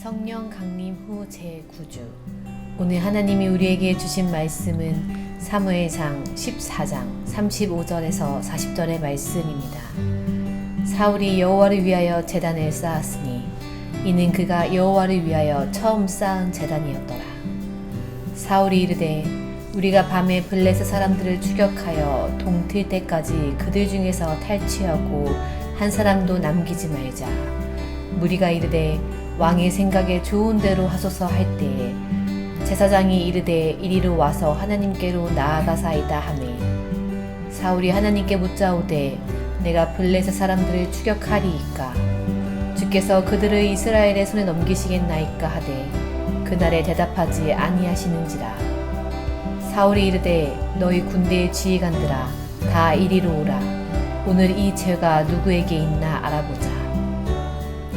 성령 강림 후 제9주. 오늘 하나님이 우리에게 주신 말씀은 사무엘상 14장 35절에서 40절의 말씀입니다. 사울이 여호와를 위하여 제단을 쌓았으니 이는 그가 여호와를 위하여 처음 쌓은 제단이었더라. 사울이 이르되 우리가 밤에 블레셋 사람들을 추격하여 동틀 때까지 그들 중에서 탈취하고 한 사람도 남기지 말자. 무리가 이르되 왕의 생각에 좋은 대로 하소서 할 때에 제사장이 이르되 이리로 와서 하나님께로 나아가사이다 하매 사울이 하나님께 묻자오되 내가 블레셋 사람들을 추격하리이까 주께서 그들을 이스라엘의 손에 넘기시겠나이까 하되 그날에 대답하지 아니하시는지라. 사울이 이르되 너희 군대의 지휘관들아 다 이리로 오라. 오늘 이 죄가 누구에게 있나 알아보자.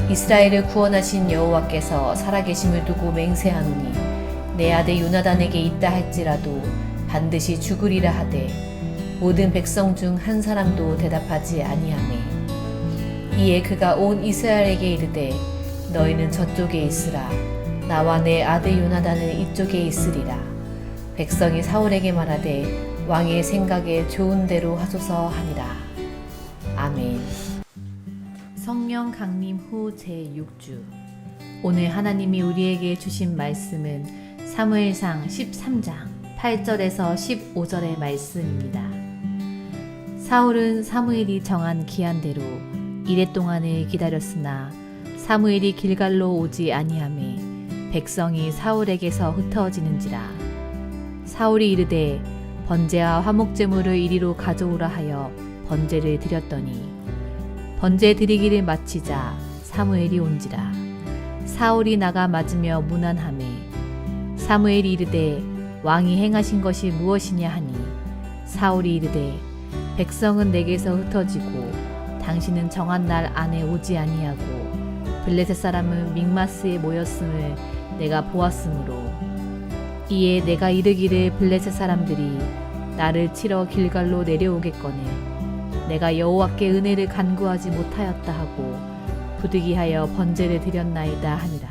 이스라엘을 구원하신 여호와께서 살아계심을 두고 맹세하노니 내 아들 요나단에게 있다 할지라도 반드시 죽으리라 하되 모든 백성 중 한 사람도 대답하지 아니하매 이에 그가 온 이스라엘에게 이르되 너희는 저쪽에 있으라. 나와 내 아들 요나단은 이쪽에 있으리라. 백성이 사울에게 말하되 왕의 생각에 좋은 대로 하소서 하니라. 아멘. 성령 강림 후 제6주. 오늘 하나님이 우리에게 주신 말씀은 사무엘상 13장 8절에서 15절의 말씀입니다. 사울은 사무엘이 정한 기한대로 이레 동안을 기다렸으나 사무엘이 길갈로 오지 아니하매 백성이 사울에게서 흩어지는지라. 사울이 이르되 번제와 화목제물을 이리로 가져오라 하여 번제를 드렸더니 번제 드리기를 마치자 사무엘이 온지라. 사울이 나가 맞으며 문안하매 사무엘이 이르되 왕이 행하신 것이 무엇이냐 하니 사울이 이르되 백성은 내게서 흩어지고 당신은 정한 날 안에 오지 아니하고 블레셋 사람은 믹마스에 모였음을 내가 보았으므로 이에 내가 이르기를 블레셋 사람들이 나를 치러 길갈로 내려오겠거늘 내가 여호와께 은혜를 간구하지 못하였다 하고 부득이하여 번제를 드렸나이다 하니라.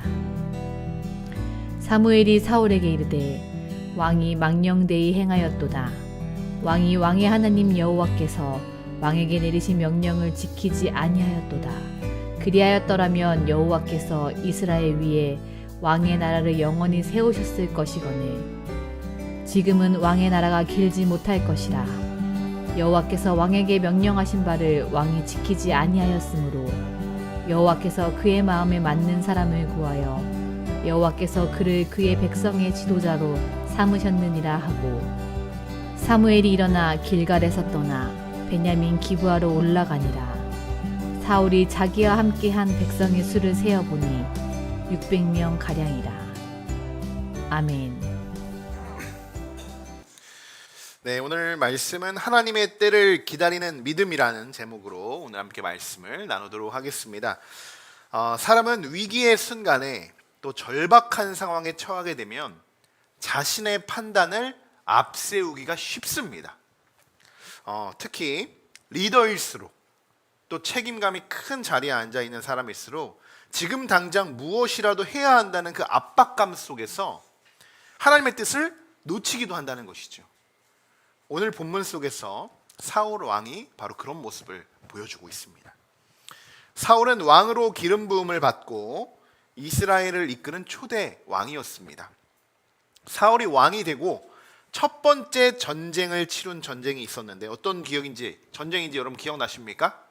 사무엘이 사울에게 이르되 왕이 망령되이 행하였도다. 왕이 왕의 하나님 여호와께서 왕에게 내리신 명령을 지키지 아니하였도다. 그리하였더라면 여호와께서 이스라엘 위에 왕의 나라를 영원히 세우셨을 것이거늘 지금은 왕의 나라가 길지 못할 것이라. 여호와께서 왕에게 명령하신 바를 왕이 지키지 아니하였으므로 여호와께서 그의 마음에 맞는 사람을 구하여 여호와께서 그를 그의 백성의 지도자로 삼으셨느니라 하고 사무엘이 일어나 길갈에서 떠나 베냐민 기브아로 올라가니라. 사울이 자기와 함께한 백성의 수를 세어보니 600명 가량이라. 아멘. 네, 오늘 말씀은 하나님의 때를 기다리는 믿음이라는 제목으로 오늘 함께 말씀을 나누도록 하겠습니다. 사람은 위기의 순간에 또 절박한 상황에 처하게 되면 자신의 판단을 앞세우기가 쉽습니다. 특히 리더일수록 또 책임감이 큰 자리에 앉아 있는 사람일수록 지금 당장 무엇이라도 해야 한다는 그 압박감 속에서 하나님의 뜻을 놓치기도 한다는 것이죠. 오늘 본문 속에서 사울 왕이 바로 그런 모습을 보여주고 있습니다. 사울은 왕으로 기름 부음을 받고 이스라엘을 이끄는 초대 왕이었습니다. 사울이 왕이 되고 첫 번째 전쟁을 치룬 전쟁이 있었는데 어떤 전쟁인지 여러분 기억나십니까?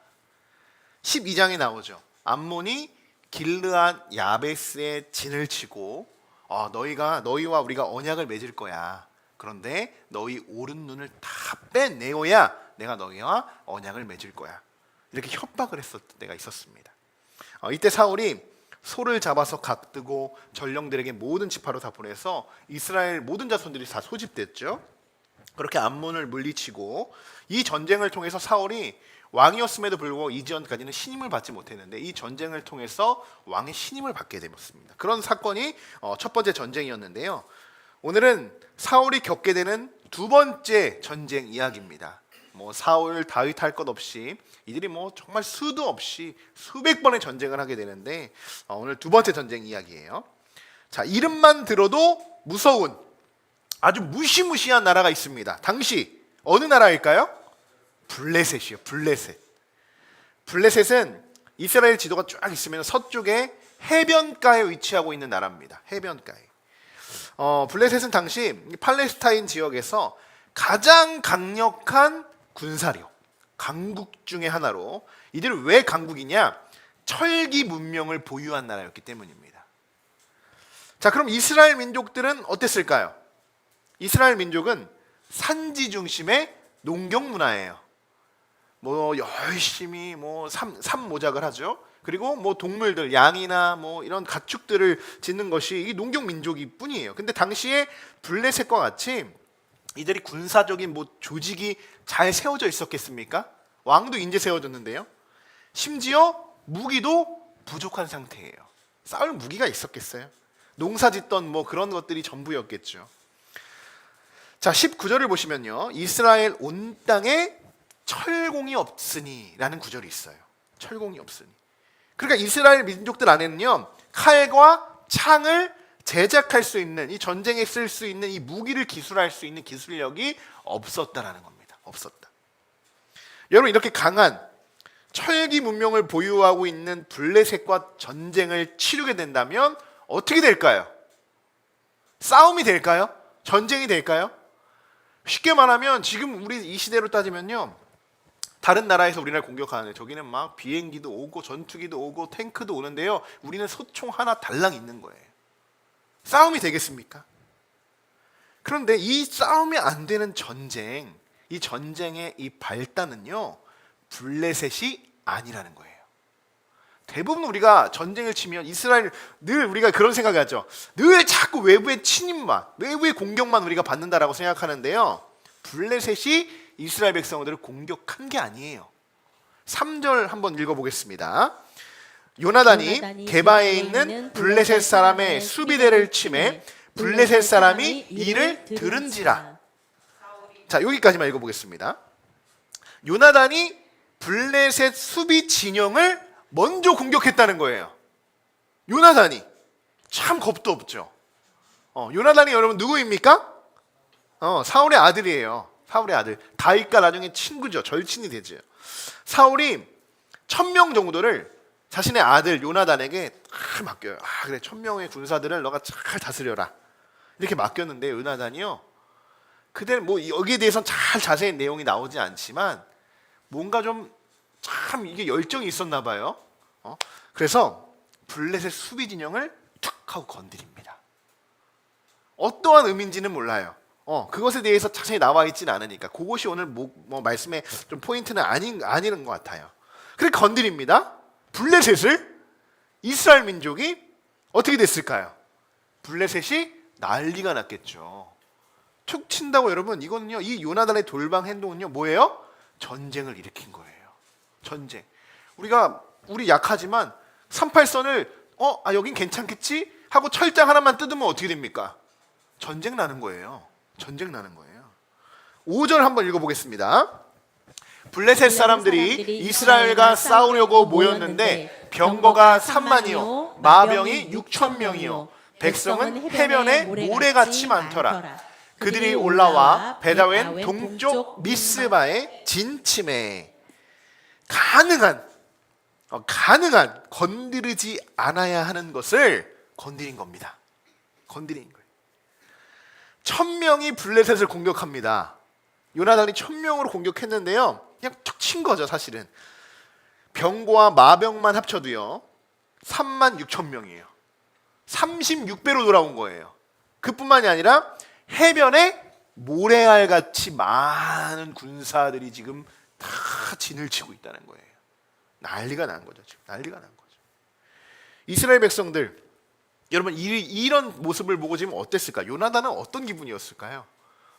12장에 나오죠. 암몬이 길르앗 야베스에 진을 치고 너희와 우리가 언약을 맺을 거야. 그런데 너희 오른 눈을 다 빼내어야 내가 너희와 언약을 맺을 거야. 이렇게 협박을 했었던 때가 있었습니다. 이때 사울이 소를 잡아서 각뜨고 전령들에게 모든 지파로 다 보내서 이스라엘 모든 자손들이 다 소집됐죠. 그렇게 암몬을 물리치고 이 전쟁을 통해서 사울이 왕이었음에도 불구하고 이전까지는 신임을 받지 못했는데 이 전쟁을 통해서 왕의 신임을 받게 되었습니다. 그런 사건이 첫 번째 전쟁이었는데요. 오늘은 사울이 겪게 되는 두 번째 전쟁 이야기입니다. 뭐 사울, 다윗 할 것 없이 이들이 뭐 정말 수도 없이 수백 번의 전쟁을 하게 되는데 오늘 두 번째 전쟁 이야기예요. 자, 이름만 들어도 무서운 아주 무시무시한 나라가 있습니다. 당시 어느 나라일까요? 블레셋이요. 블레셋. 블레셋은 이스라엘 지도가 쫙 있으면 서쪽에 해변가에 위치하고 있는 나라입니다. 해변가에. 블레셋은 당시 팔레스타인 지역에서 가장 강력한 군사력, 강국 중의 하나로, 이들은 왜 강국이냐? 철기 문명을 보유한 나라였기 때문입니다. 자, 그럼 이스라엘 민족들은 어땠을까요? 이스라엘 민족은 산지 중심의 농경 문화예요. 뭐 열심히 뭐 산모작을 하죠. 그리고 뭐 동물들, 양이나 뭐 이런 가축들을 짓는 것이 이 농경 민족이 뿐이에요. 근데 당시에 블레셋과 같이 이들이 군사적인 뭐 조직이 잘 세워져 있었겠습니까? 왕도 이제 세워졌는데요. 심지어 무기도 부족한 상태예요. 싸울 무기가 있었겠어요? 농사 짓던 뭐 그런 것들이 전부였겠죠. 자, 19절을 보시면요. 이스라엘 온 땅에 철공이 없으니 라는 구절이 있어요. 철공이 없으니. 그러니까 이스라엘 민족들 안에는요, 칼과 창을 제작할 수 있는, 이 전쟁에 쓸 수 있는 이 무기를 기술할 수 있는 기술력이 없었다라는 겁니다. 없었다. 여러분, 이렇게 강한 철기 문명을 보유하고 있는 블레셋과 전쟁을 치르게 된다면 어떻게 될까요? 싸움이 될까요? 전쟁이 될까요? 쉽게 말하면 지금 우리 이 시대로 따지면요, 다른 나라에서 우리나라 공격하는데 저기는 막 비행기도 오고 전투기도 오고 탱크도 오는데요, 우리는 소총 하나 달랑 있는 거예요. 싸움이 되겠습니까? 그런데 이 싸움이 안 되는 전쟁, 이 전쟁의 이 발단은요, 블레셋이 아니라는 거예요. 대부분 우리가 전쟁을 치면 이스라엘, 늘 우리가 그런 생각을 하죠. 늘 자꾸 외부의 침입만, 외부의 공격만 우리가 받는다라고 생각하는데요, 블레셋이 이스라엘 백성들을 공격한 게 아니에요. 3절 한번 읽어보겠습니다. 요나단이 게바에 있는 블레셋 사람의 수비대를 치매 블레셋 사람이 이를 들은지라. 자, 여기까지만 읽어보겠습니다. 요나단이 블레셋 수비 진영을 먼저 공격했다는 거예요. 요나단이. 참 겁도 없죠. 요나단이 여러분 누구입니까? 사울의 아들이에요. 사울의 아들. 다윗과 나중에 친구죠. 절친이 되죠. 사울이 1000명 정도를 자신의 아들 요나단에게 다 맡겨요. 그래, 1000명의 군사들을 너가 잘 다스려라. 이렇게 맡겼는데 요나단이요, 그대 뭐 여기에 대해서는 잘 자세히 내용이 나오지 않지만 뭔가 좀 참 이게 열정이 있었나 봐요. 그래서 블레셋 수비 진영을 툭 하고 건드립니다. 어떠한 의미인지는 몰라요. 그것에 대해서 자세히 나와 있지는 않으니까 그것이 오늘 뭐 말씀의 좀 포인트는 아닌 것 같아요. 그렇게 건드립니다. 블레셋을. 이스라엘 민족이 어떻게 됐을까요? 블레셋이 난리가 났겠죠. 툭 친다고. 여러분, 이거는요, 이 요나단의 돌방 행동은요 뭐예요? 전쟁을 일으킨 거예요. 전쟁. 우리 약하지만 38선을 여긴 괜찮겠지 하고 철장 하나만 뜯으면 어떻게 됩니까? 전쟁 나는 거예요. 전쟁 나는 거예요. 5절 한번 읽어보겠습니다. 블레셋 사람들이 이스라엘과 싸우려고 모였는데 병거가 3만이요 마병이 6,000명이요 백성은 해변에 모래같이 많더라. 그들이 올라와 베다웬 동쪽 미스바에 진침해. 가능한 건드리지 않아야 하는 것을 건드린 겁니다. 건드린 거예요. 1000명이 블레셋을 공격합니다. 요나단이 1000명으로 공격했는데요, 그냥 툭 친 거죠. 사실은 병거와 마병만 합쳐도요 36,000명이에요. 36배로 돌아온 거예요. 그뿐만이 아니라 해변에 모래알같이 많은 군사들이 지금 다 진을 치고 있다는 거예요. 난리가 난 거죠. 지금 난리가 난 거죠. 이스라엘 백성들, 여러분 이런 모습을 보고 지금 어땠을까? 요나단은 어떤 기분이었을까요?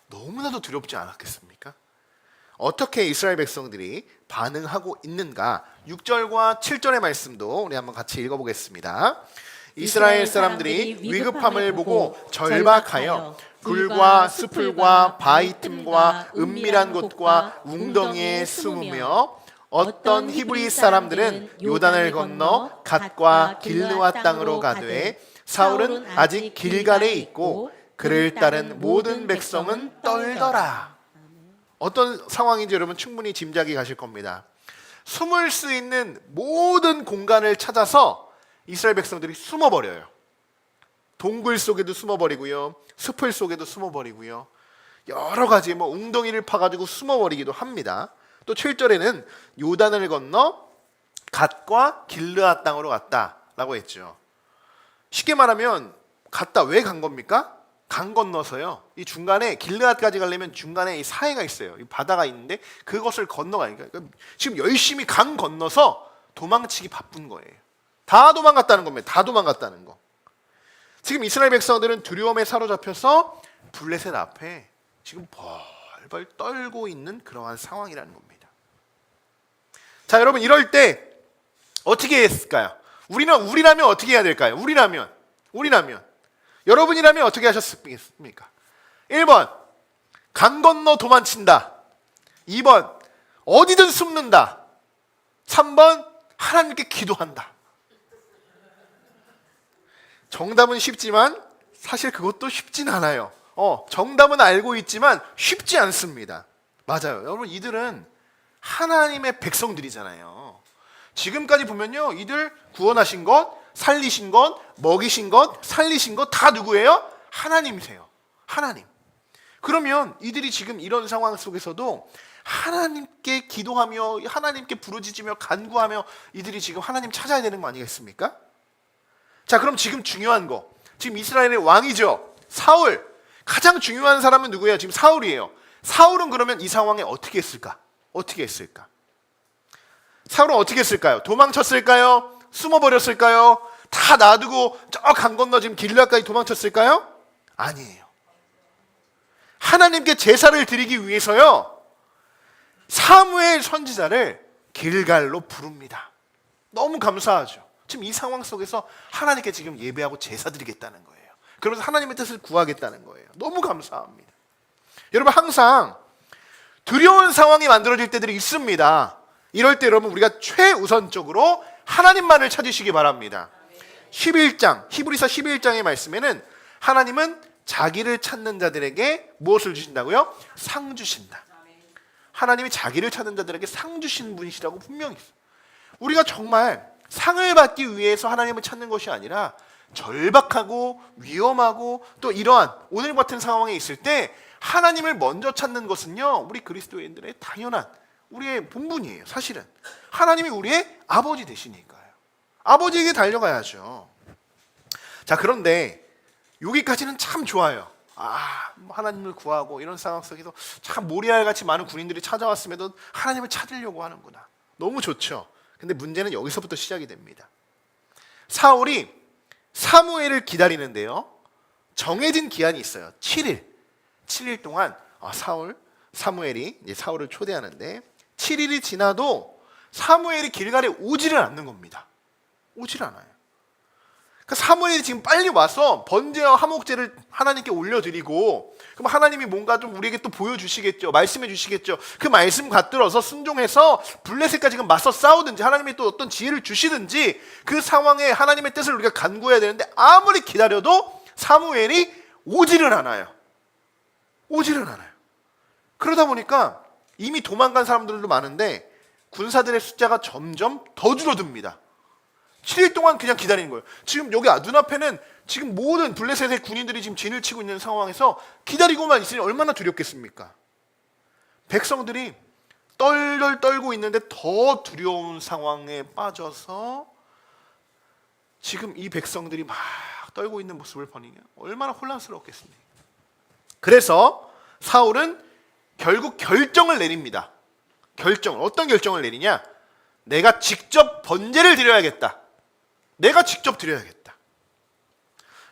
너무나도 두렵지 않았겠습니까? 어떻게 이스라엘 백성들이 반응하고 있는가? 6절과 7절의 말씀도 우리 한번 같이 읽어보겠습니다. 이스라엘 사람들이 위급함을 보고 절박하여 굴과 수풀과 바위 틈과 은밀한 곳과 웅덩이에 숨으며 어떤 히브리 사람들은 요단을 건너 갓과 길르와 땅으로 가되 사울은 아직 길갈에 있고 그를 따른 모든 백성은 떨더라. 어떤 상황인지 여러분 충분히 짐작이 가실 겁니다. 숨을 수 있는 모든 공간을 찾아서 이스라엘 백성들이 숨어버려요. 동굴 속에도 숨어버리고요, 숲을 속에도 숨어버리고요, 여러 가지 웅덩이를 파가지고 숨어버리기도 합니다. 또 7절에는 요단을 건너 갓과 길르아 땅으로 갔다라고 했죠. 쉽게 말하면 갔다 왜 간 겁니까? 강 건너서요. 이 중간에 길르앗까지 가려면 중간에 이 사해가 있어요. 이 바다가 있는데 그것을 건너가니까 지금 열심히 강 건너서 도망치기 바쁜 거예요. 다 도망갔다는 겁니다. 다 도망갔다는 거. 지금 이스라엘 백성들은 두려움에 사로잡혀서 블레셋 앞에 지금 벌벌 떨고 있는 그러한 상황이라는 겁니다. 자, 여러분 이럴 때 어떻게 했을까요? 우리라면 어떻게 해야 될까요? 우리라면 여러분이라면 어떻게 하셨습니까? 1번 강 건너 도망친다. 2번 어디든 숨는다. 3번 하나님께 기도한다. 정답은 쉽지만 사실 그것도 쉽진 않아요. 정답은 알고 있지만 쉽지 않습니다. 맞아요. 여러분 이들은 하나님의 백성들이잖아요. 지금까지 보면요, 이들 구원하신 것, 살리신 것, 먹이신 것, 살리신 것 다 누구예요? 하나님이세요. 하나님. 그러면 이들이 지금 이런 상황 속에서도 하나님께 기도하며 하나님께 부르짖으며 간구하며 이들이 지금 하나님 찾아야 되는 거 아니겠습니까? 자, 그럼 지금 중요한 거, 지금 이스라엘의 왕이죠, 사울. 가장 중요한 사람은 누구예요? 지금 사울이에요. 사울은 그러면 이 상황에 어떻게 했을까? 사울은 어떻게 했을까요? 도망쳤을까요? 숨어버렸을까요? 다 놔두고 저 강 건너 지금 길르앗까지 도망쳤을까요? 아니에요. 하나님께 제사를 드리기 위해서요, 사무엘 선지자를 길갈로 부릅니다. 너무 감사하죠. 지금 이 상황 속에서 하나님께 지금 예배하고 제사 드리겠다는 거예요. 그러면서 하나님의 뜻을 구하겠다는 거예요. 너무 감사합니다. 여러분 항상 두려운 상황이 만들어질 때들이 있습니다. 이럴 때 여러분 우리가 최우선적으로 하나님만을 찾으시기 바랍니다. 11장 히브리서 11장의 말씀에는 하나님은 자기를 찾는 자들에게 무엇을 주신다고요? 상 주신다. 하나님이 자기를 찾는 자들에게 상 주신 분이시라고 분명히 있어요. 우리가 정말 상을 받기 위해서 하나님을 찾는 것이 아니라 절박하고 위험하고 또 이러한 오늘 같은 상황에 있을 때 하나님을 먼저 찾는 것은요, 우리 그리스도인들의 당연한 우리의 본분이에요. 사실은 하나님이 우리의 아버지 되시니까요. 아버지에게 달려가야죠. 자, 그런데 여기까지는 참 좋아요. 하나님을 구하고 이런 상황 속에서 참 모리알같이 많은 군인들이 찾아왔음에도 하나님을 찾으려고 하는구나. 너무 좋죠. 근데 문제는 여기서부터 시작이 됩니다. 사울이 사무엘을 기다리는데요, 정해진 기한이 있어요. 7일 동안 사무엘이 이제 사울을 초대하는데 7일이 지나도 사무엘이 길갈에 오지를 않는 겁니다. 오질 않아요. 그러니까 사무엘이 지금 빨리 와서 번제와 화목제를 하나님께 올려드리고, 그럼 하나님이 뭔가 좀 우리에게 또 보여주시겠죠. 말씀해 주시겠죠. 그 말씀 받들어서 순종해서 블레셋과 지금 맞서 싸우든지 하나님이 또 어떤 지혜를 주시든지 그 상황에 하나님의 뜻을 우리가 간구해야 되는데 아무리 기다려도 사무엘이 오지를 않아요. 그러다 보니까 이미 도망간 사람들도 많은데 군사들의 숫자가 점점 더 줄어듭니다. 7일 동안 그냥 기다리는 거예요. 지금 여기 눈앞에는 지금 모든 블레셋의 군인들이 지금 진을 치고 있는 상황에서 기다리고만 있으니 얼마나 두렵겠습니까? 백성들이 떨덜 떨고 있는데 더 두려운 상황에 빠져서 지금 이 백성들이 막 떨고 있는 모습을 보니 얼마나 혼란스럽겠습니까? 그래서 사울은 결국 결정을 내립니다. 어떤 결정을 내리냐? 내가 직접 번제를 드려야겠다.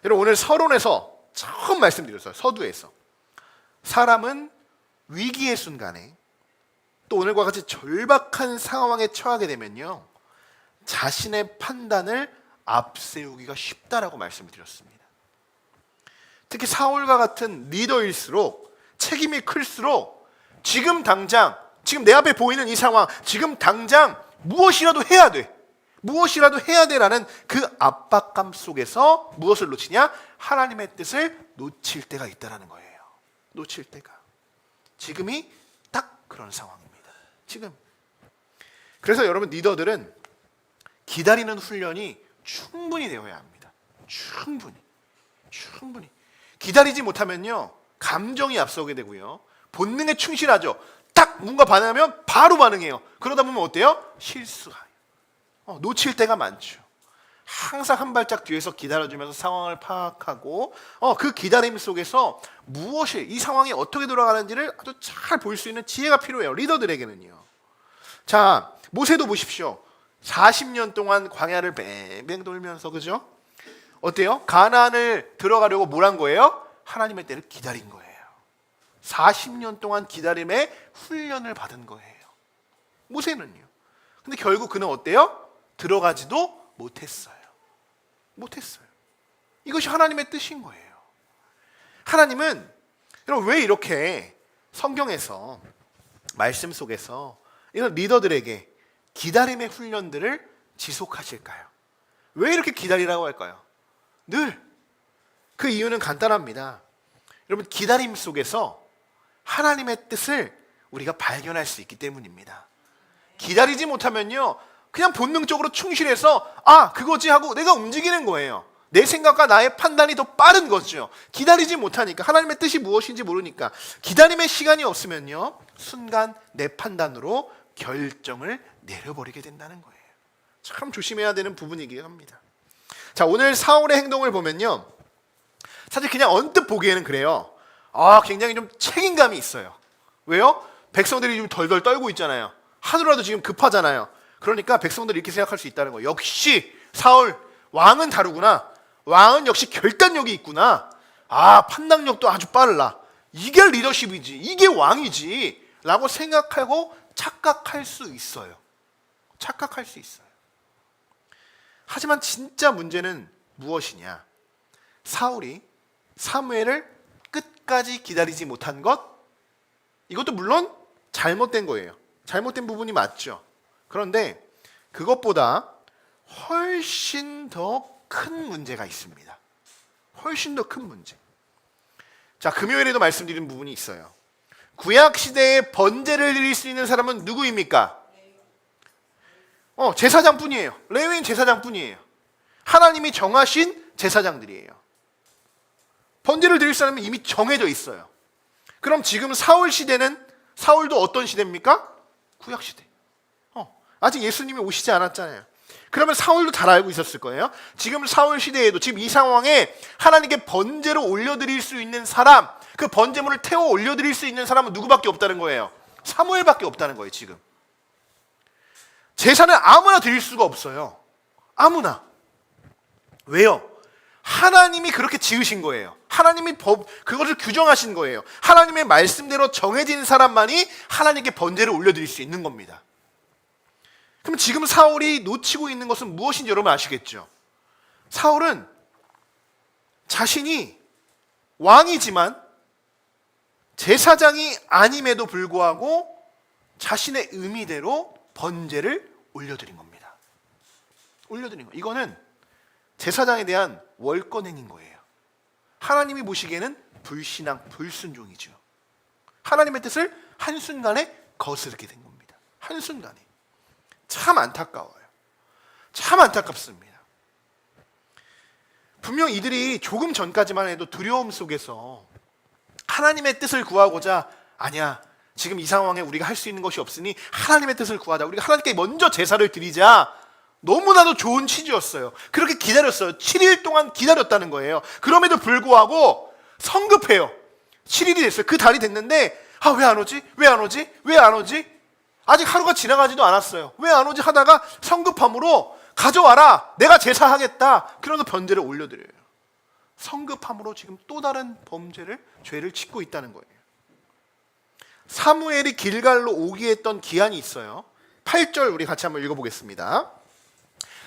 여러분 오늘 서론에서 처음 말씀드렸어요. 서두에서 사람은 위기의 순간에 또 오늘과 같이 절박한 상황에 처하게 되면요, 자신의 판단을 앞세우기가 쉽다라고 말씀을 드렸습니다. 특히 사울과 같은 리더일수록 책임이 클수록 지금 당장, 지금 내 앞에 보이는 이 상황, 지금 당장 무엇이라도 해야 돼. 무엇이라도 해야 돼라는 그 압박감 속에서 무엇을 놓치냐? 하나님의 뜻을 놓칠 때가 있다라는 거예요. 놓칠 때가. 지금이 딱 그런 상황입니다. 지금. 그래서 여러분 리더들은 기다리는 훈련이 충분히 되어야 합니다. 충분히. 기다리지 못하면요, 감정이 앞서게 되고요, 본능에 충실하죠. 딱 뭔가 반응하면 바로 반응해요. 그러다 보면 어때요? 실수해요. 놓칠 때가 많죠. 항상 한 발짝 뒤에서 기다려주면서 상황을 파악하고 그 기다림 속에서 무엇이, 이 상황이 어떻게 돌아가는지를 아주 잘 볼 수 있는 지혜가 필요해요. 리더들에게는요. 자, 모세도 보십시오. 40년 동안 광야를 뱅뱅 돌면서, 그죠? 어때요? 가나안을 들어가려고 뭘 한 거예요? 하나님의 때를 기다린 거예요. 40년 동안 기다림의 훈련을 받은 거예요. 모세는요. 근데 결국 그는 어때요? 들어가지도 못했어요. 이것이 하나님의 뜻인 거예요. 하나님은 여러분 왜 이렇게 성경에서, 말씀 속에서 이런 리더들에게 기다림의 훈련들을 지속하실까요? 왜 이렇게 기다리라고 할까요? 늘 그 이유는 간단합니다. 여러분 기다림 속에서 하나님의 뜻을 우리가 발견할 수 있기 때문입니다. 기다리지 못하면요, 그냥 본능적으로 충실해서 그거지 하고 내가 움직이는 거예요. 내 생각과 나의 판단이 더 빠른 거죠. 기다리지 못하니까, 하나님의 뜻이 무엇인지 모르니까. 기다림의 시간이 없으면요, 순간 내 판단으로 결정을 내려버리게 된다는 거예요. 참 조심해야 되는 부분이긴 합니다. 자, 오늘 사울의 행동을 보면요, 사실 그냥 언뜻 보기에는 그래요. 굉장히 좀 책임감이 있어요. 왜요? 백성들이 좀 덜덜 떨고 있잖아요. 하루라도 지금 급하잖아요. 그러니까 백성들이 이렇게 생각할 수 있다는 거예요. 역시 사울, 왕은 다르구나. 왕은 역시 결단력이 있구나. 판단력도 아주 빨라. 이게 리더십이지, 이게 왕이지 라고 생각하고 착각할 수 있어요. 하지만 진짜 문제는 무엇이냐? 사울이 사무엘을 끝까지 기다리지 못한 것, 이것도 물론 잘못된 거예요. 잘못된 부분이 맞죠. 그런데 그것보다 훨씬 더 큰 문제가 있습니다. 훨씬 더 큰 문제. 자, 금요일에도 말씀드린 부분이 있어요. 구약 시대에 번제를 드릴 수 있는 사람은 누구입니까? 제사장뿐이에요. 레위인 제사장뿐이에요. 하나님이 정하신 제사장들이에요. 번제를 드릴 사람은 이미 정해져 있어요. 그럼 지금 사울 시대는, 사울도 어떤 시대입니까? 구약 시대. 아직 예수님이 오시지 않았잖아요. 그러면 사울도 잘 알고 있었을 거예요. 지금 사울 시대에도, 지금 이 상황에 하나님께 번제로 올려드릴 수 있는 사람, 그 번제물을 태워 올려드릴 수 있는 사람은 누구밖에 없다는 거예요? 사무엘밖에 없다는 거예요. 지금 제사는 아무나 드릴 수가 없어요. 아무나. 왜요? 하나님이 그렇게 지으신 거예요. 하나님이 그것을 규정하신 거예요. 하나님의 말씀대로 정해진 사람만이 하나님께 번제를 올려드릴 수 있는 겁니다. 그럼 지금 사울이 놓치고 있는 것은 무엇인지 여러분 아시겠죠? 사울은 자신이 왕이지만 제사장이 아님에도 불구하고 자신의 의미대로 번제를 올려드린 겁니다. 올려드린 거. 이거는 제사장에 대한 월권행인 거예요. 하나님이 보시기에는 불신앙, 불순종이죠. 하나님의 뜻을 한순간에 거스르게 된 겁니다. 한순간에. 참 안타까워요. 참 안타깝습니다. 분명 이들이 조금 전까지만 해도 두려움 속에서 하나님의 뜻을 구하고자, 아니야, 지금 이 상황에 우리가 할 수 있는 것이 없으니 하나님의 뜻을 구하자, 우리가 하나님께 먼저 제사를 드리자, 너무나도 좋은 취지였어요. 그렇게 기다렸어요. 7일 동안 기다렸다는 거예요. 그럼에도 불구하고 성급해요. 7일이 됐어요. 그 달이 됐는데 왜 안 오지? 왜 안 오지? 왜 안 오지? 아직 하루가 지나가지도 않았어요. 왜 안 오지 하다가 성급함으로 가져와라, 내가 제사하겠다, 그러면서 번제를 올려드려요. 성급함으로 지금 또 다른 죄를 짓고 있다는 거예요. 사무엘이 길갈로 오게 했던 기한이 있어요. 8절 우리 같이 한번 읽어보겠습니다.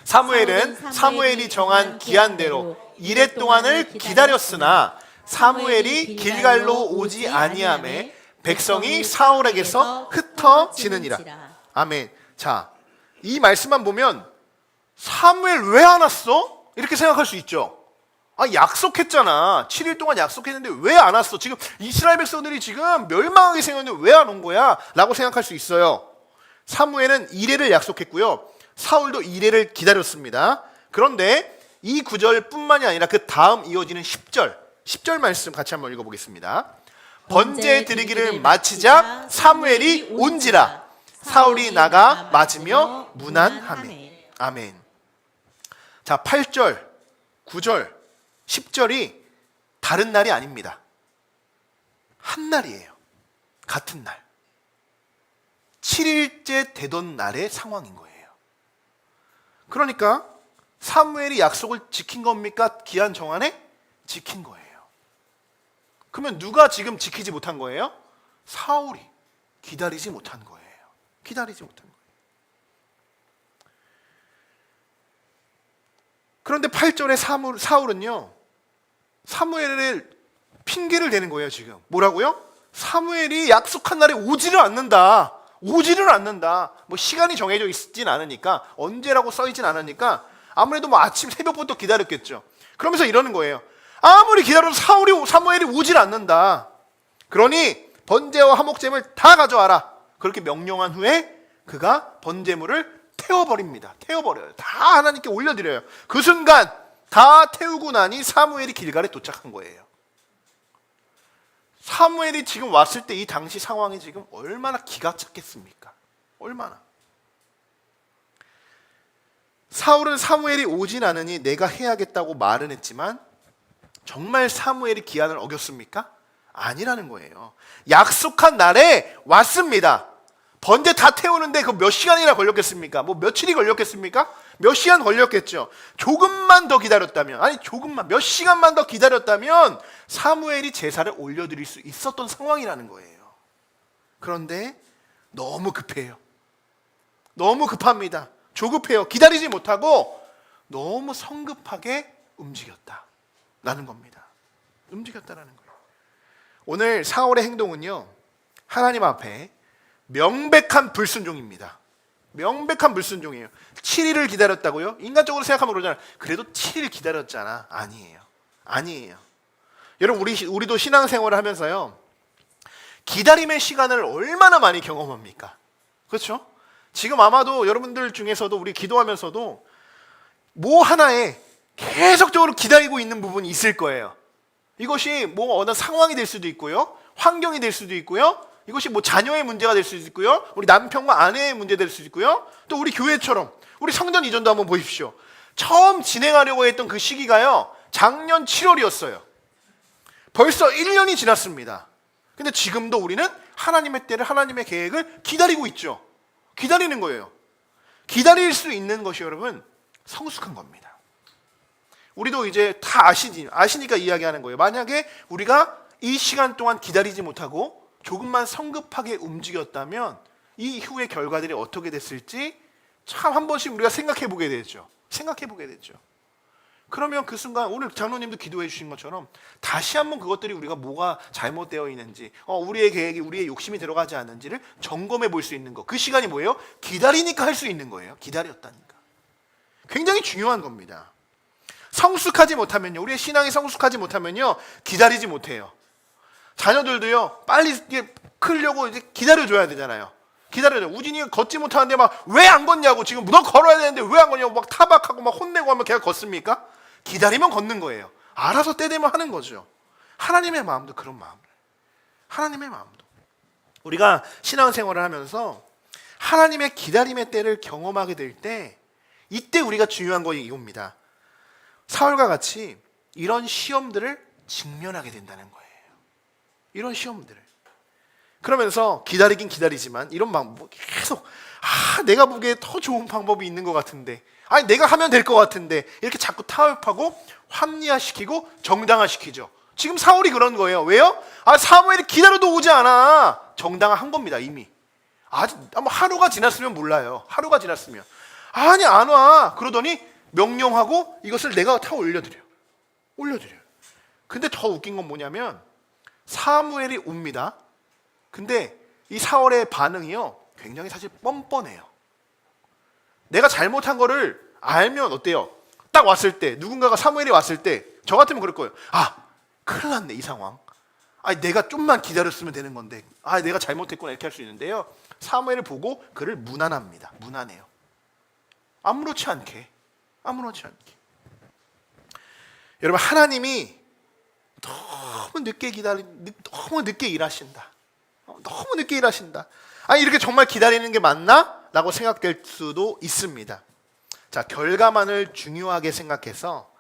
사무엘은 사무엘이 정한 기한대로 이레 동안을 기다렸으나 사무엘이 길갈로 오지 아니하매 백성이 사울에게서 흩어지느니라. 아멘. 자, 이 말씀만 보면 사무엘 왜 안 왔어? 이렇게 생각할 수 있죠. 아, 약속했잖아. 7일 동안 약속했는데 왜 안 왔어? 지금 이스라엘 백성들이 지금 멸망하게 생겼는데 왜 안 온 거야? 라고 생각할 수 있어요. 사무엘은 이레를 약속했고요. 사울도 이레를 기다렸습니다. 그런데 이 구절뿐만이 아니라 그 다음 이어지는 10절 말씀 같이 한번 읽어보겠습니다. 번제 드리기를 마치자 사무엘이 온지라 사울이 나가 맞으며 문안하매. 아멘. 자, 8절, 9절, 10절이 다른 날이 아닙니다. 한 날이에요. 같은 날. 7일째 되던 날의 상황인 거예요. 그러니까 사무엘이 약속을 지킨 겁니까? 기한 정안에 지킨 거예요. 그러면 누가 지금 지키지 못한 거예요? 사울이 기다리지 못한 거예요. 기다리지 못한 거예요. 그런데 8절에 사울은요, 사무엘을 핑계를 대는 거예요. 지금 뭐라고요? 사무엘이 약속한 날에 오지를 않는다. 뭐 시간이 정해져 있진 않으니까, 언제라고 써있진 않으니까 아무래도 뭐 아침 새벽부터 기다렸겠죠. 그러면서 이러는 거예요. 아무리 기다려도 사무엘이 오질 않는다. 그러니 번제와 화목제물 다 가져와라. 그렇게 명령한 후에 그가 번제물을 태워버립니다. 태워버려요. 다 하나님께 올려드려요. 그 순간 다 태우고 나니 사무엘이 길갈에 도착한 거예요. 사무엘이 지금 왔을 때 이 당시 상황이 지금 얼마나 기가 찼겠습니까? 얼마나. 사울은 사무엘이 오진 않으니 내가 해야겠다고 말은 했지만 정말 사무엘이 기한을 어겼습니까? 아니라는 거예요. 약속한 날에 왔습니다. 번제 다 태우는데 그 몇 시간이나 걸렸겠습니까? 뭐 며칠이 걸렸겠습니까? 몇 시간 걸렸겠죠. 조금만 더 기다렸다면, 아니 조금만, 몇 시간만 더 기다렸다면 사무엘이 제사를 올려드릴 수 있었던 상황이라는 거예요. 그런데 너무 급해요. 너무 급합니다. 조급해요. 기다리지 못하고 너무 성급하게 움직였다라는 겁니다. 움직였다라는 거예요. 오늘 사울의 행동은요, 하나님 앞에 명백한 불순종입니다. 명백한 불순종이에요. 7일을 기다렸다고요? 인간적으로 생각하면 그러잖아요. 그래도 7일 기다렸잖아. 아니에요. 여러분, 우리도 신앙생활을 하면서요, 기다림의 시간을 얼마나 많이 경험합니까? 그렇죠? 지금 아마도 여러분들 중에서도 우리 기도하면서도 뭐 하나에 계속적으로 기다리고 있는 부분이 있을 거예요. 이것이 뭐 어느 상황이 될 수도 있고요, 환경이 될 수도 있고요, 이것이 뭐 자녀의 문제가 될 수도 있고요, 우리 남편과 아내의 문제 될 수도 있고요, 또 우리 교회처럼 우리 성전 이전도 한번 보십시오. 처음 진행하려고 했던 그 시기가요, 작년 7월이었어요. 벌써 1년이 지났습니다. 근데 지금도 우리는 하나님의 때를, 하나님의 계획을 기다리고 있죠. 기다리는 거예요. 기다릴 수 있는 것이 여러분 성숙한 겁니다. 우리도 이제 다 아시니까 이야기하는 거예요. 만약에 우리가 이 시간 동안 기다리지 못하고 조금만 성급하게 움직였다면 이 후의 결과들이 어떻게 됐을지 참 한 번씩 우리가 생각해 보게 되죠. 그러면 그 순간 오늘 장로님도 기도해 주신 것처럼 다시 한번 그것들이 우리가 뭐가 잘못되어 있는지, 우리의 계획이, 우리의 욕심이 들어가지 않는지를 점검해 볼 수 있는 것. 그 시간이 뭐예요? 기다리니까 할 수 있는 거예요. 기다렸다니까. 굉장히 중요한 겁니다. 성숙하지 못하면요, 우리의 신앙이 성숙하지 못하면요, 기다리지 못해요. 자녀들도요, 빨리 크려고 이제 기다려줘야 되잖아요. 우진이가 걷지 못하는데 막 왜 안 걷냐고, 지금 너 걸어야 되는데 왜 안 걷냐고 막 타박하고 막 혼내고 하면 걔가 걷습니까? 기다리면 걷는 거예요. 알아서 때 되면 하는 거죠. 하나님의 마음도 그런 마음을. 하나님의 마음도. 우리가 신앙생활을 하면서 하나님의 기다림의 때를 경험하게 될 때, 이때 우리가 중요한 거 이겁니다. 사울과 같이 이런 시험들을 직면하게 된다는 거예요. 이런 시험들을. 그러면서 기다리긴 기다리지만 이런 방법 계속, 내가 보기에 더 좋은 방법이 있는 것 같은데, 아니 내가 하면 될 것 같은데, 이렇게 자꾸 타협하고 합리화시키고 정당화시키죠. 지금 사울이 그런 거예요. 왜요? 사무엘이 기다려도 오지 않아. 정당화한 겁니다. 이미. 아직 하루가 지났으면 몰라요. 하루가 지났으면 아니 안 와. 그러더니 명령하고 이것을 내가 다 올려드려요. 근데 더 웃긴 건 뭐냐면 사무엘이 옵니다. 근데 이 사울의 반응이요 굉장히 사실 뻔뻔해요. 내가 잘못한 거를 알면 어때요? 딱 왔을 때 누군가가 사무엘이 왔을 때 저 같으면 그럴 거예요. 아 큰일 났네 이 상황. 아니 내가 좀만 기다렸으면 되는 건데 아 내가 잘못했구나 이렇게 할 수 있는데요. 사무엘을 보고 그를 무난합니다. 무난해요. 아무렇지 않게. 여러분 하나님이 너무 늦게 일하신다. 너무 늦게 일하신다. 아니 이렇게 정말 기다리는 게 맞나? 라고 생각될 수도 있습니다. 자, 결과만을 중요하게 생각해서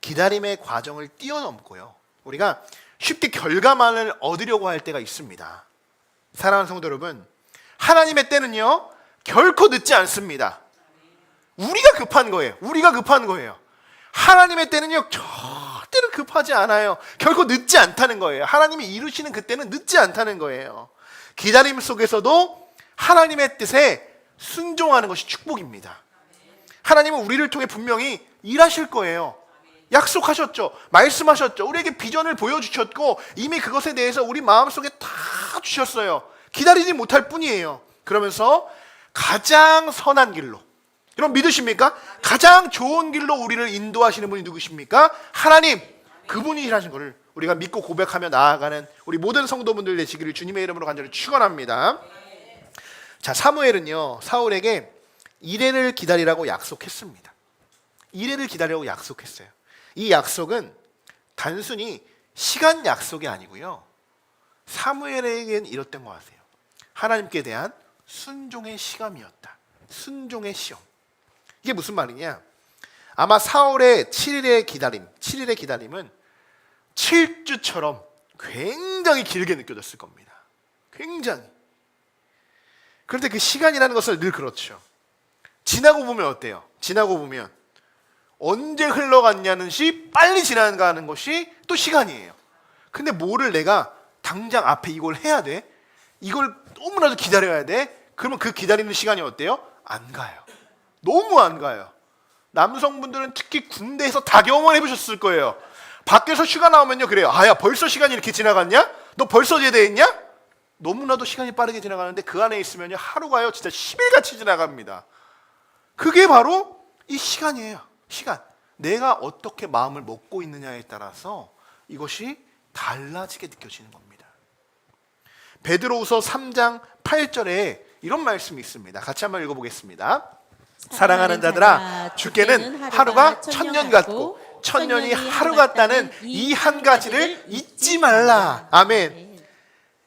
기다림의 과정을 뛰어넘고요. 우리가 쉽게 결과만을 얻으려고 할 때가 있습니다. 사랑하는 성도 여러분, 하나님의 때는요 결코 늦지 않습니다. 우리가 급한 거예요. 하나님의 때는요 절대로 급하지 않아요. 결코 늦지 않다는 거예요. 하나님이 이루시는 그때는 늦지 않다는 거예요. 기다림 속에서도 하나님의 뜻에 순종하는 것이 축복입니다. 하나님은 우리를 통해 분명히 일하실 거예요. 약속하셨죠. 말씀하셨죠. 우리에게 비전을 보여주셨고 이미 그것에 대해서 우리 마음속에 다 주셨어요. 기다리지 못할 뿐이에요. 그러면서 가장 선한 길로, 여러분 믿으십니까? 가장 좋은 길로 우리를 인도하시는 분이 누구십니까? 하나님. 그분이 일하신 것을 우리가 믿고 고백하며 나아가는 우리 모든 성도분들 되시기를 주님의 이름으로 간절히 축원합니다. 자, 사무엘은요 사울에게 이레를 기다리라고 약속했습니다. 이레를 기다리라고 약속했어요. 이 약속은 단순히 시간 약속이 아니고요, 사무엘에게는 이렇던 것 같아요. 하나님께 대한 순종의 시감이었다. 순종의 시험. 이게 무슨 말이냐? 아마 사울의 7일의 기다림은 7주처럼 굉장히 길게 느껴졌을 겁니다. 굉장히. 그런데 그 시간이라는 것을 늘 그렇죠. 지나고 보면 어때요? 지나고 보면 언제 흘러갔냐는 시 빨리 지나가는 것이 또 시간이에요. 근데 뭐를 내가 당장 앞에 이걸 해야 돼? 이걸 너무나도 기다려야 돼? 그러면 그 기다리는 시간이 어때요? 안 가요. 너무 안 가요. 남성분들은 특히 군대에서 다 경험을 해보셨을 거예요. 밖에서 휴가 나오면요 그래요. 아야 벌써 시간이 이렇게 지나갔냐? 너 벌써 제대했냐? 너무나도 시간이 빠르게 지나가는데 그 안에 있으면요 하루가요 진짜 10일같이 지나갑니다. 그게 바로 이 시간이에요. 시간. 내가 어떻게 마음을 먹고 있느냐에 따라서 이것이 달라지게 느껴지는 겁니다. 베드로후서 3장 8절에 이런 말씀이 있습니다. 같이 한번 읽어보겠습니다. 사랑하는 자들아, 주께는 하루가 1000년 같고 1000년이 하루 같다는 이 한 가지를 잊지 말라. 아멘.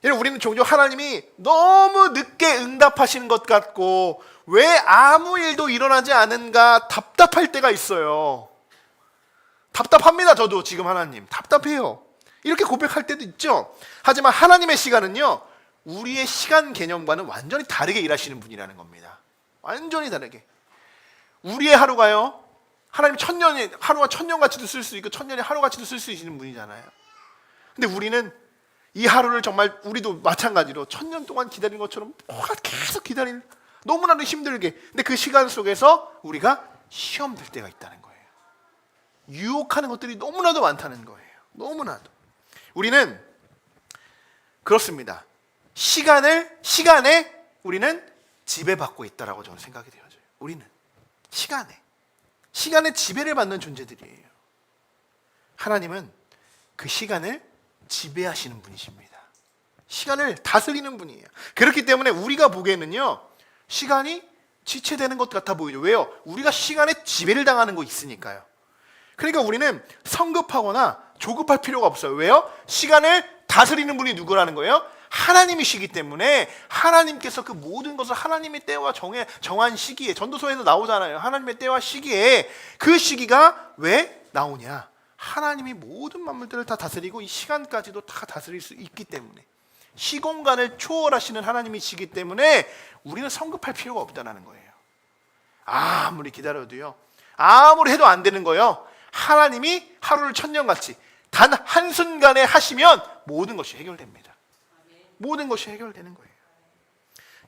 여러분, 우리는 종종 하나님이 너무 늦게 응답하시는 것 같고 왜 아무 일도 일어나지 않은가 답답할 때가 있어요. 답답합니다. 저도 지금 하나님 답답해요. 이렇게 고백할 때도 있죠. 하지만 하나님의 시간은요 우리의 시간 개념과는 완전히 다르게 일하시는 분이라는 겁니다. 완전히 다르게. 우리의 하루가요 하나님 1000년이 하루가 1000년같이도 쓸 수 있고 1000년이 하루같이도 쓸 수 있는 분이잖아요. 근데 우리는 이 하루를 정말 우리도 마찬가지로 1000년 동안 기다린 것처럼 계속 기다리는, 너무나도 힘들게. 근데 그 시간 속에서 우리가 시험 될 때가 있다는 거예요. 유혹하는 것들이 너무나도 많다는 거예요. 너무나도. 우리는 그렇습니다. 시간에 우리는 지배받고 있다라고 저는 생각이 되어져요. 우리는 시간에 지배를 받는 존재들이에요. 하나님은 그 시간을 지배하시는 분이십니다. 시간을 다스리는 분이에요. 그렇기 때문에 우리가 보기에는요 시간이 지체되는 것 같아 보이죠. 왜요? 우리가 시간에 지배를 당하는 거 있으니까요. 그러니까 우리는 성급하거나 조급할 필요가 없어요. 왜요? 시간을 다스리는 분이 누구라는 거예요? 하나님이시기 때문에 하나님께서 그 모든 것을 하나님의 때와 정한 시기에, 전도서에서 나오잖아요. 하나님의 때와 시기에. 그 시기가 왜 나오냐? 하나님이 모든 만물들을 다 다스리고 이 시간까지도 다 다스릴 수 있기 때문에, 시공간을 초월하시는 하나님이시기 때문에 우리는 성급할 필요가 없다는 거예요. 아무리 기다려도요, 아무리 해도 안 되는 거예요. 하나님이 하루를 1000년같이 단 한순간에 하시면 모든 것이 해결됩니다. 모든 것이 해결되는 거예요.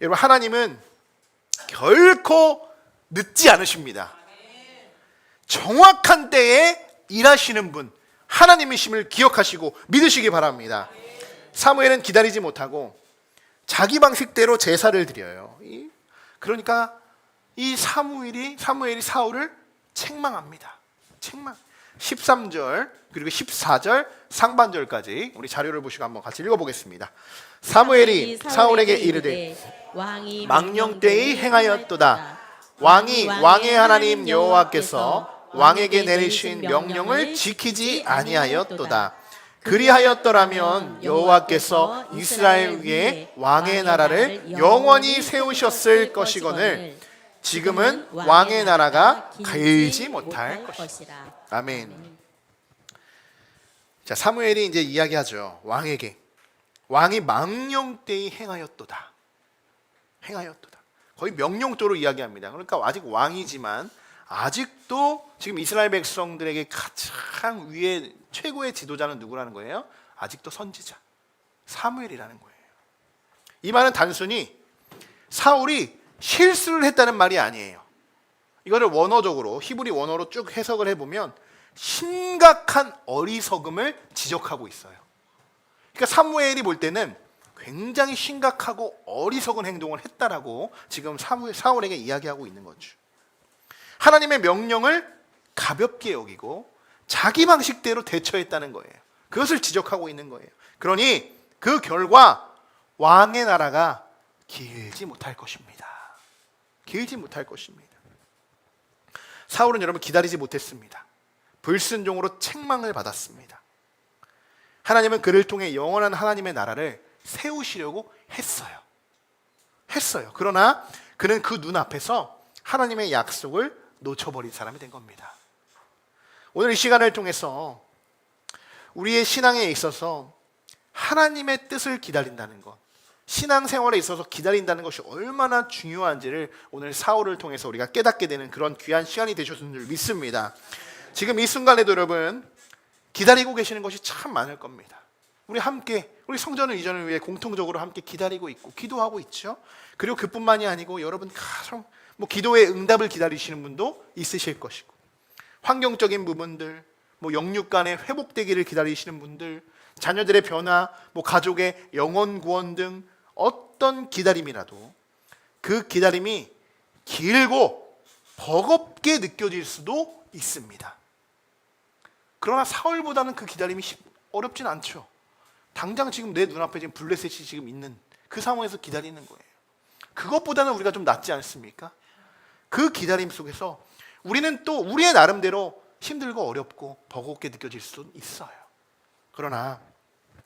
여러분, 하나님은 결코 늦지 않으십니다. 정확한 때에 일하시는 분 하나님이심을 기억하시고 믿으시기 바랍니다. 사무엘은 기다리지 못하고 자기 방식대로 제사를 드려요. 그러니까 이 사무엘이 사울을 책망합니다. 책망. 13절 그리고 14절 상반절까지 우리 자료를 보시고 한번 같이 읽어보겠습니다. 사무엘이 사울에게 이르되 왕이 망령 때에 행하였도다. 왕이 왕의 하나님 여호와께서 왕에게 내리신 명령을 지키지 아니하였도다. 그리하였더라면 여호와께서 이스라엘 위에 왕의 나라를 영원히 세우셨을 것이거늘 지금은 왕의 나라가 길지 못할 것이다. 아멘. 자, 사무엘이 이제 이야기하죠. 왕에게 왕이 망령 때에 행하였도다. 행하였도다. 거의 명령조로 이야기합니다. 그러니까 아직 왕이지만 아직도 지금 이스라엘 백성들에게 가장 위에 최고의 지도자는 누구라는 거예요? 아직도 선지자 사무엘이라는 거예요. 이 말은 단순히 사울이 실수를 했다는 말이 아니에요. 이거를 원어적으로 히브리 원어로 쭉 해석을 해보면 심각한 어리석음을 지적하고 있어요. 그러니까 사무엘이 볼 때는 굉장히 심각하고 어리석은 행동을 했다라고 지금 사울에게 이야기하고 있는 거죠. 하나님의 명령을 가볍게 여기고 자기 방식대로 대처했다는 거예요. 그것을 지적하고 있는 거예요. 그러니 그 결과 왕의 나라가 길지 못할 것입니다. 길지 못할 것입니다. 사울은 여러분 기다리지 못했습니다. 불순종으로 책망을 받았습니다. 하나님은 그를 통해 영원한 하나님의 나라를 세우시려고 했어요. 그러나 그는 그 눈앞에서 하나님의 약속을 놓쳐버린 사람이 된 겁니다. 오늘 이 시간을 통해서 우리의 신앙에 있어서 하나님의 뜻을 기다린다는 것, 신앙생활에 있어서 기다린다는 것이 얼마나 중요한지를 오늘 사울을 통해서 우리가 깨닫게 되는 그런 귀한 시간이 되셨을 줄 믿습니다. 지금 이 순간에도 여러분 기다리고 계시는 것이 참 많을 겁니다. 우리 함께 우리 성전을 이전을 위해 공통적으로 함께 기다리고 있고 기도하고 있죠. 그리고 그뿐만이 아니고 여러분 가장 기도의 응답을 기다리시는 분도 있으실 것이고 환경적인 부분들, 영육 간의 회복되기를 기다리시는 분들, 자녀들의 변화, 가족의 영혼 구원 등 어떤 기다림이라도 그 기다림이 길고 버겁게 느껴질 수도 있습니다. 그러나 사울보다는 그 기다림이 어렵진 않죠. 당장 지금 내 눈앞에 지금 블레셋이 지금 있는 그 상황에서 기다리는 거예요. 그것보다는 우리가 좀 낫지 않습니까? 그 기다림 속에서 우리는 또 우리의 나름대로 힘들고 어렵고 버겁게 느껴질 수도 있어요. 그러나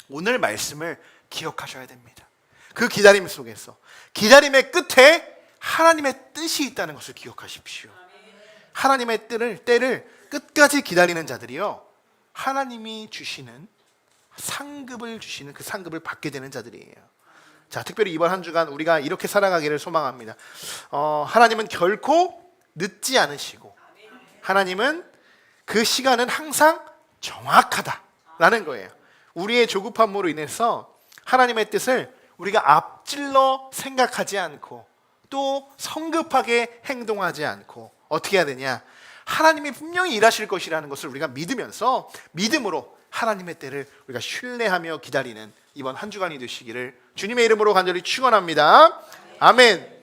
오늘 말씀을 기억하셔야 됩니다. 그 기다림 속에서 기다림의 끝에 하나님의 뜻이 있다는 것을 기억하십시오. 하나님의 때를 끝까지 기다리는 자들이요, 하나님이 주시는 상급을 주시는 그 상급을 받게 되는 자들이에요. 자, 특별히 이번 한 주간 우리가 이렇게 살아가기를 소망합니다. 하나님은 결코 늦지 않으시고 하나님은 그 시간은 항상 정확하다라는 거예요. 우리의 조급함으로 인해서 하나님의 뜻을 우리가 앞질러 생각하지 않고 또 성급하게 행동하지 않고 어떻게 해야 되냐? 하나님이 분명히 일하실 것이라는 것을 우리가 믿으면서 믿음으로 하나님의 때를 우리가 신뢰하며 기다리는 이번 한 주간이 되시기를 주님의 이름으로 간절히 축원합니다. 아멘.